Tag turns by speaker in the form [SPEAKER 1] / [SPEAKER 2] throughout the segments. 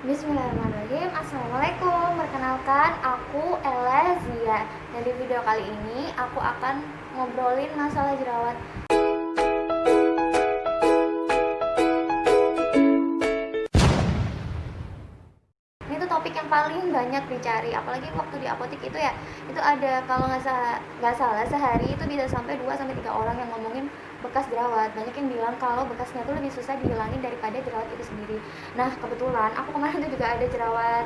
[SPEAKER 1] Bismillahirrahmanirrahim. Assalamualaikum. Perkenalkan, aku Ella Zia. Dan di video kali ini aku akan ngobrolin masalah jerawat. Ini tuh topik yang paling banyak dicari, apalagi waktu di apotek itu ya. Itu ada, kalau nggak salah sehari itu bisa sampai 2 sampai 3 orang yang ngomongin bekas jerawat. Banyak yang bilang kalau bekasnya tuh lebih susah dihilangin daripada jerawat itu sendiri. Nah, kebetulan aku kemarin tuh juga ada jerawat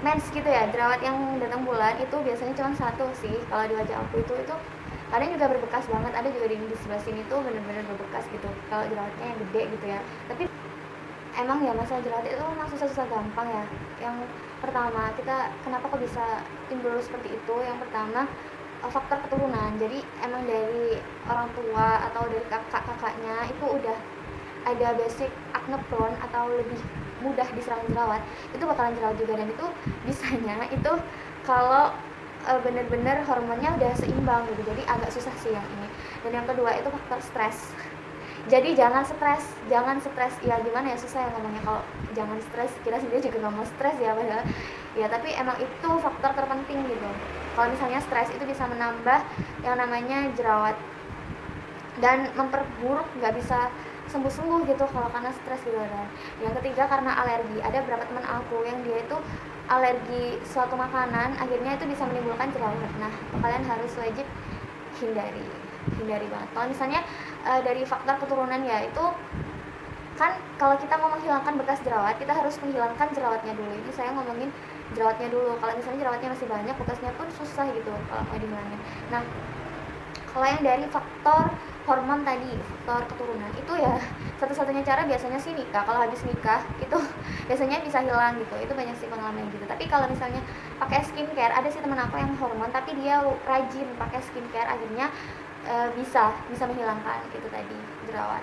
[SPEAKER 1] mens gitu ya, jerawat yang datang bulan. Itu biasanya cuma satu sih kalau di wajah aku. Itu kadang juga berbekas banget, ada juga di sebelah sini tuh bener-bener berbekas gitu kalau jerawatnya yang gede gitu ya. Tapi emang ya masalah jerawat itu memang susah-susah gampang ya. Yang pertama, kita kenapa kok bisa timbul seperti itu? Yang pertama, faktor keturunan. Jadi emang dari orang tua atau dari kakak-kakaknya itu udah ada basic acne prone atau lebih mudah diserang jerawat, itu bakalan jerawat juga. Dan itu bisanya itu kalau bener-bener hormonnya udah seimbang gitu. Jadi agak susah sih yang ini. Dan yang kedua itu faktor stres. Jadi jangan stres ya. Gimana ya, susah ya ngomongnya. Kalau jangan stres, kita sendiri juga nggak mau stres ya, padahal ya, tapi emang itu faktor terpenting gitu. Kalau misalnya stres itu bisa menambah yang namanya jerawat dan memperburuk, nggak bisa sembuh-sembuh gitu kalau karena stres gitu kan. Yang ketiga, karena alergi. Ada beberapa teman aku yang dia itu alergi suatu makanan, akhirnya itu bisa menimbulkan jerawat. Nah, kalian harus wajib hindari banget. Kalau misalnya dari faktor keturunan ya, itu kan kalau kita mau menghilangkan bekas jerawat, kita harus menghilangkan jerawatnya dulu. Ini saya ngomongin jerawatnya dulu. Kalau misalnya jerawatnya masih banyak, bekasnya pun susah gitu kalau mau dihilangin. Nah, kalau yang dari faktor hormon tadi, faktor keturunan, itu ya satu-satunya cara biasanya sih nikah. Kalau habis nikah itu biasanya bisa hilang gitu. Itu banyak sih pengalaman gitu. Tapi kalau misalnya pakai skincare, ada sih teman aku yang hormon tapi dia rajin pakai skincare, akhirnya bisa menghilangkan gitu tadi jerawat.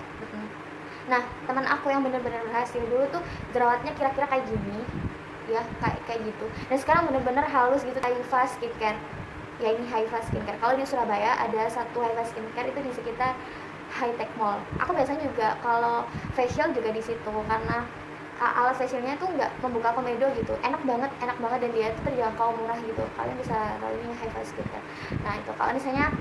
[SPEAKER 1] Nah, teman aku yang benar-benar berhasil dulu tuh jerawatnya kira-kira kayak gini ya, kayak gitu. Dan sekarang benar-benar halus gitu. Haifa Skincare ya, ini Haifa Skincare. Kalau di Surabaya ada satu Haifa Skincare, itu di sekitar High Tech Mall. Aku biasanya juga kalau facial juga di situ, karena alat facialnya tuh nggak membuka komedo gitu, enak banget dan dia tuh terjangkau, murah gitu. Kalian bisa tahu ini Haifa Skincare. Nah, itu kalau misalnya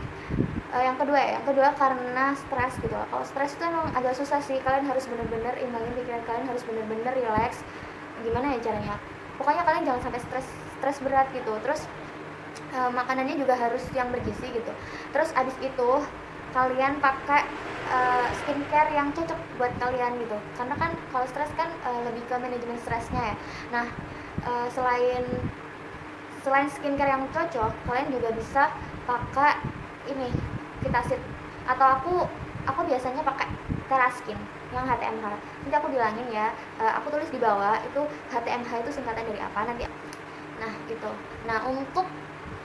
[SPEAKER 1] yang kedua karena stres gitu. Kalau stres itu emang agak susah sih. Kalian harus bener-bener imbangin pikiran kalian, harus bener-bener relax. Gimana ya caranya, pokoknya kalian jangan sampai stres berat gitu. Terus makanannya juga harus yang bergizi gitu. Terus abis itu kalian pakai skincare yang cocok buat kalian gitu, karena kan kalau stres kan lebih ke manajemen stresnya ya. Nah, selain skincare yang cocok, kalian juga bisa pakai ini Vitasit, atau aku biasanya pakai Teraskin yang HTMH. Nanti aku bilangin ya, aku tulis di bawah itu HTMH itu singkatan dari apa nanti. Nah, gitu. Nah, untuk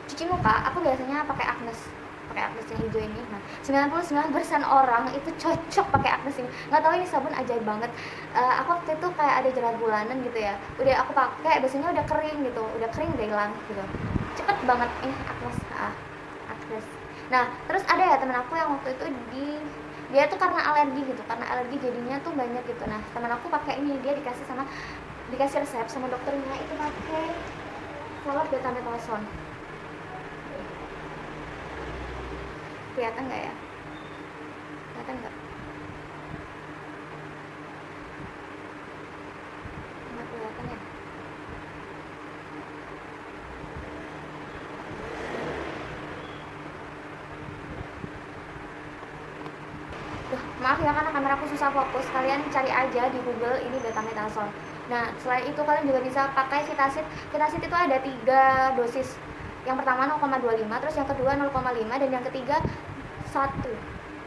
[SPEAKER 1] cuci muka aku biasanya pakai Agnes yang hijau ini. Nah, 99% orang itu cocok pakai Agnes ini. Nggak tahu, ini sabun ajaib banget. Aku waktu itu kayak ada jerawat bulanan gitu ya, udah aku pakai, biasanya udah kering, udah hilang gitu, cepet banget ini Agnes. Agnes. Nah, terus ada ya teman aku yang waktu itu dia tuh karena alergi jadinya tuh banyak gitu. Nah, teman aku pakai ini, dia dikasih resep sama dokternya, itu pakai salep betamethasone. Kelihatan nggak ya? Kelihatan nggak? Nggak kelihatan ya? Maaf ya, karena kamera aku susah fokus. Kalian cari aja di Google ini betamethasone. Nah, selain itu kalian juga bisa pakai Vitasit. Vitasit itu ada 3 dosis. Yang pertama 0,25, terus yang kedua 0,5, dan yang ketiga 1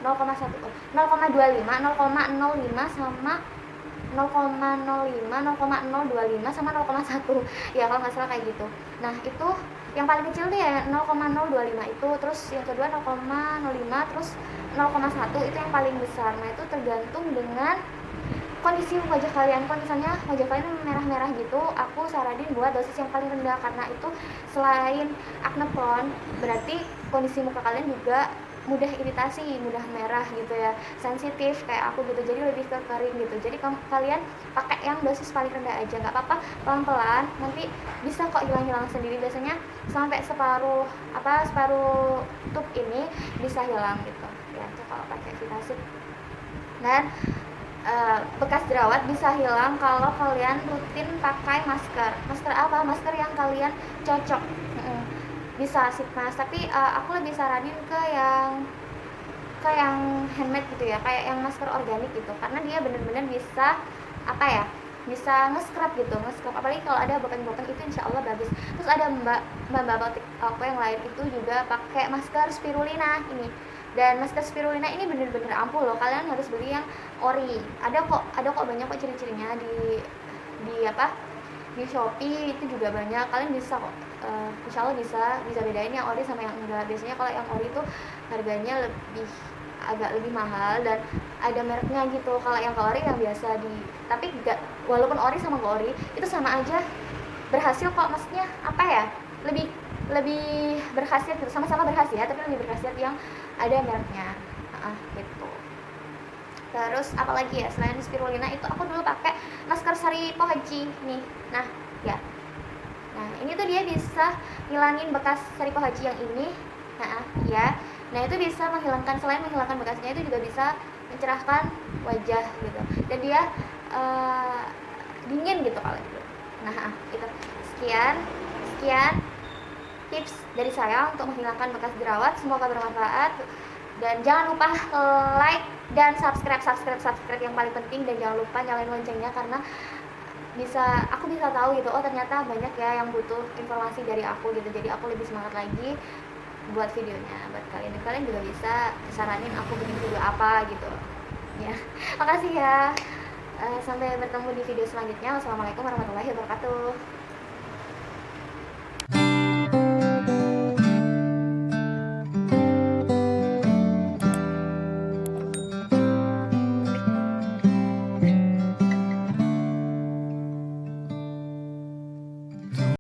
[SPEAKER 1] 0,1 0,25 0,05 sama 0,05 0,025 sama 0,1 ya, kalau nggak salah kayak gitu. Nah, itu yang paling kecil tuh ya 0,025 itu, terus yang kedua 0,05, terus 0,1 itu yang paling besar. Nah, itu tergantung dengan kondisi wajah kalian. Kalau misalnya wajah kalian merah-merah gitu, aku saranin buat dosis yang paling rendah, karena itu selain acne prone, berarti kondisi muka kalian juga mudah iritasi, mudah merah gitu ya, sensitif kayak aku gitu, jadi lebih ke kering gitu. Jadi kalian pakai yang dosis paling rendah aja, nggak apa-apa, pelan-pelan, nanti bisa kok hilang-hilang sendiri. Biasanya sampai separuh tube ini bisa hilang gitu ya, itu kalau pakai Vitasit. Dan bekas jerawat bisa hilang kalau kalian rutin pakai masker apa, masker yang kalian cocok. Bisa Sigmas, tapi aku lebih saranin ke yang handmade gitu ya, kayak yang masker organik gitu, karena dia bener-bener bisa apa ya, bisa nge-scrub gitu, apalagi kalau ada bokeng-bokeng itu insya Allah bagus. Terus ada mbak aku yang lain itu juga pakai masker spirulina ini, dan masker spirulina ini bener-bener ampuh loh, kalian harus beli yang ori. Ada kok banyak kok ciri-cirinya di Shopee itu juga banyak, kalian bisa kok insya Allah bisa bedain yang ori sama yang enggak. Biasanya kalau yang ori itu harganya agak lebih mahal dan ada mereknya gitu. Kalau yang ori yang biasa tapi enggak, walaupun ori sama enggak ori itu sama aja berhasil kok, maksudnya apa ya, lebih berkhasiat gitu, sama-sama berkhasiat tapi lebih berkhasiat yang ada mereknya gitu. Terus apalagi ya selain spirulina itu, aku dulu pakai masker Sari Pohaci nih. Nah ini tuh dia bisa ngilangin bekas Sari Pohaci yang ini. Nah itu bisa selain menghilangkan bekasnya, itu juga bisa mencerahkan wajah gitu, dan dia dingin gitu kalau gitu. Itu sekian tips dari saya untuk menghilangkan bekas jerawat. Semoga bermanfaat, dan jangan lupa like dan subscribe yang paling penting, dan jangan lupa nyalain loncengnya, karena aku bisa tahu gitu, oh ternyata banyak ya yang butuh informasi dari aku gitu, jadi aku lebih semangat lagi buat videonya buat kalian, dan kalian juga bisa saranin aku bikin video apa gitu ya. Makasih ya, sampai bertemu di video selanjutnya. Wassalamualaikum warahmatullahi wabarakatuh.